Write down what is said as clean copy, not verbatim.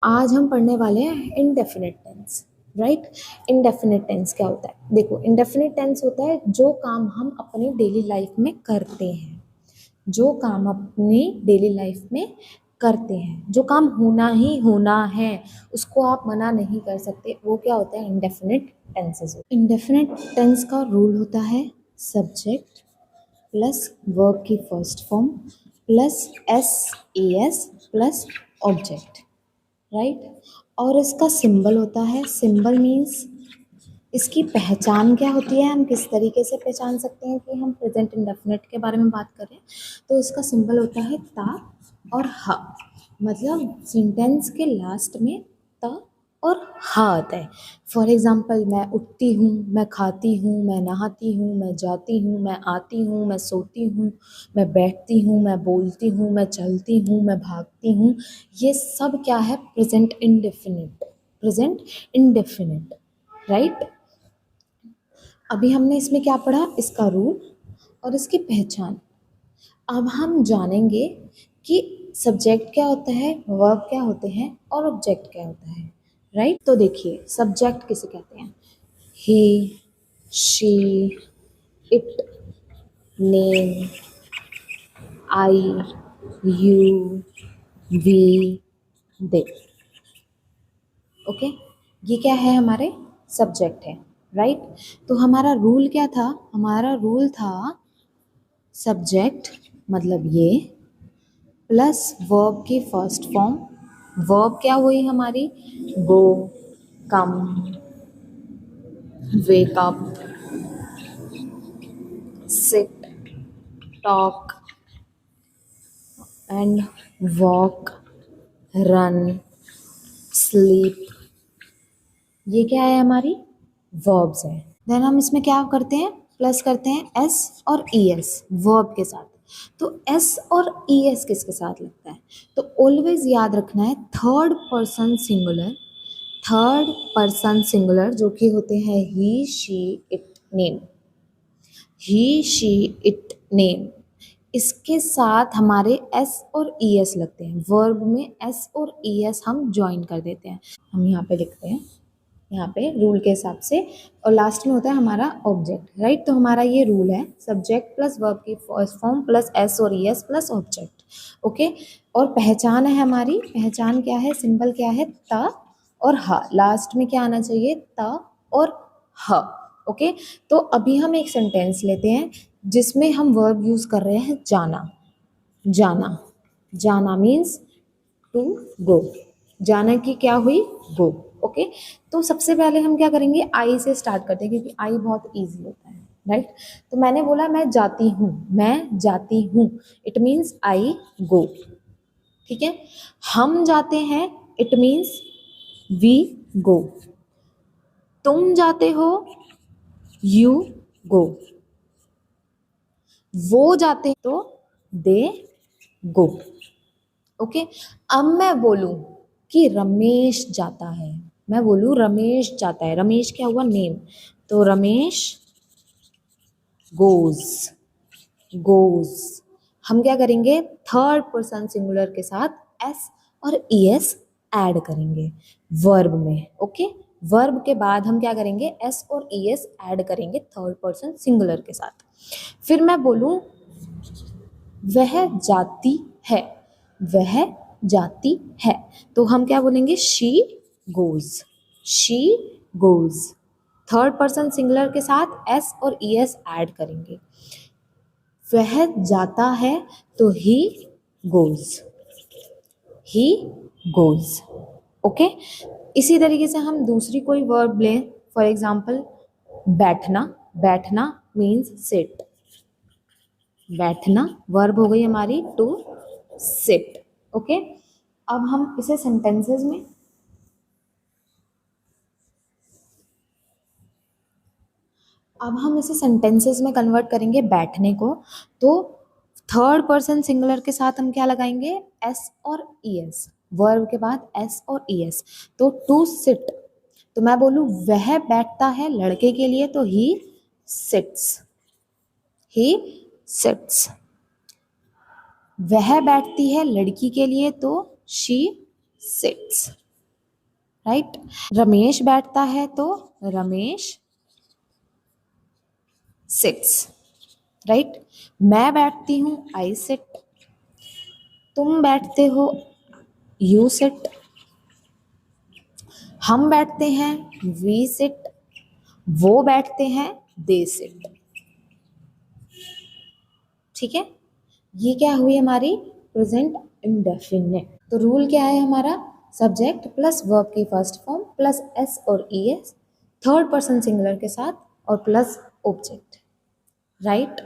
आज हम पढ़ने वाले हैं indefinite tense. Right. Indefinite tense क्या होता है? देखो, इनडेफिनिट टेंस होता है जो काम हम अपनी डेली लाइफ में करते हैं, जो काम अपनी डेली लाइफ में करते हैं, जो काम होना ही होना है, उसको आप मना नहीं कर सकते, वो क्या होता है? Indefinite tenses. इनडेफिनिट टेंस का रूल होता है सब्जेक्ट प्लस वर्ब की first form plus S A S plus object. Right. और इसका सिंबल होता है, सिंबल मीन्स इसकी पहचान क्या होती है, हम किस तरीके से पहचान सकते हैं कि हम प्रेजेंट इंडेफिनिट के बारे में बात कर रहे हैं। तो इसका सिंबल होता है ता और हा। मतलब सेंटेंस के लास्ट में ता और हा आता है। फॉर एग्जाम्पल, मैं उठती हूँ, मैं खाती हूँ, मैं नहाती हूँ, मैं जाती हूँ, मैं आती हूँ, मैं सोती हूँ, मैं बैठती हूँ, मैं बोलती हूँ, मैं चलती हूँ, मैं भागती हूँ। ये सब क्या है? Present indefinite. Present indefinite. Right. अभी हमने इसमें क्या पढ़ा? इसका रूल और इसकी पहचान। अब हम जानेंगे कि सब्जेक्ट क्या होता है, वर्ब क्या होते हैं और ऑब्जेक्ट क्या होता है। राइट। तो देखिए, सब्जेक्ट किसे कहते हैं? He, she, it, name, I, you, we, they. Okay. ये क्या है? हमारे सब्जेक्ट है। राइट। तो हमारा रूल क्या था? हमारा रूल था सब्जेक्ट मतलब ये प्लस वर्ब की फर्स्ट फॉर्म। वर्ब क्या हुई हमारी? Go, come, wake up, sit, talk and walk, run, sleep. ये क्या है? हमारी वर्ब्स है। देन हम इसमें क्या करते हैं? प्लस करते हैं एस और ई एस वर्ब के साथ। तो एस और ई एस किसके साथ लगता है? तो ऑलवेज याद रखना है third person singular. Third person singular जो कि होते हैं he, she, it, name. He, she, it, name, इसके साथ हमारे एस और ई एस लगते हैं। वर्ब में एस और ई एस हम ज्वाइन कर देते हैं। हम यहाँ पे लिखते हैं, यहाँ पे रूल के हिसाब से, और लास्ट में होता है हमारा ऑब्जेक्ट। राइट। तो हमारा ये रूल है सब्जेक्ट प्लस वर्ब की फर्स्ट फॉर्म प्लस एस और E S plus object. Okay. और पहचान है हमारी, पहचान क्या है? सिंबल क्या है? ता और हा। लास्ट में क्या आना चाहिए? ता और हा। ओके। तो अभी हम एक सेंटेंस लेते हैं जिसमें हम वर्ब यूज कर रहे हैं जाना। जाना, जाना मीन्स टू गो। जाना की क्या हुई? गो। ओके। तो सबसे पहले हम क्या करेंगे? आई से स्टार्ट करते हैं क्योंकि आई बहुत इजी होता है। राइट। तो मैंने बोला मैं जाती हूँ, मैं जाती हूँ, इट मीन्स आई गो। ठीक है। हम जाते हैं, इट मीन्स वी गो। तुम जाते हो, यू गो। वो जाते तो दे गो। ओके। अब मैं बोलूं कि रमेश जाता है, मैं बोलूं रमेश जाता है, रमेश क्या हुआ? नेम। तो रमेश गोज। गोज। हम क्या करेंगे? थर्ड पर्सन सिंगुलर के साथ एस और ई एस ऐड करेंगे वर्ब में। ओके। वर्ब के बाद हम क्या करेंगे? एस और ई एस ऐड करेंगे थर्ड पर्सन सिंगुलर के साथ। फिर मैं बोलूं वह जाती है, वह जाती है, तो हम क्या बोलेंगे? She goes. She goes. Third person singular के साथ एस और ई एस ऐड करेंगे। वह जाता है तो he goes. He goes. Okay. इसी तरीके से हम दूसरी कोई वर्ब लें। फॉर एग्जाम्पल, बैठना। बैठना मीन्स सिट। बैठना वर्ब हो गई हमारी टू सिट। ओके। अब हम इसे सेंटेंसेस में, अब हम इसे सेंटेंसेस में कन्वर्ट करेंगे बैठने को। तो थर्ड पर्सन सिंगुलर के साथ हम क्या लगाएंगे? एस और ई एस। वर्ब के बाद एस और ई एस। तो टू सिट, तो मैं बोलूँ वह बैठता है लड़के के लिए तो ही सिट्स। He sits. वह बैठती है लड़की के लिए तो शी सिट्स। राइट। रमेश बैठता है तो रमेश सिट्स, राइट। मैं बैठती हूँ, आई सिट। तुम बैठते हो, यू सिट। हम बैठते हैं, वी सिट। वो बैठते हैं, दे सिट। ठीक है, ये क्या हुई हमारी प्रेजेंट इंडेफिनिट। तो रूल क्या है हमारा, सब्जेक्ट प्लस वर्ब की फर्स्ट फॉर्म प्लस एस और E S third person singular के साथ और प्लस ऑब्जेक्ट, राइट।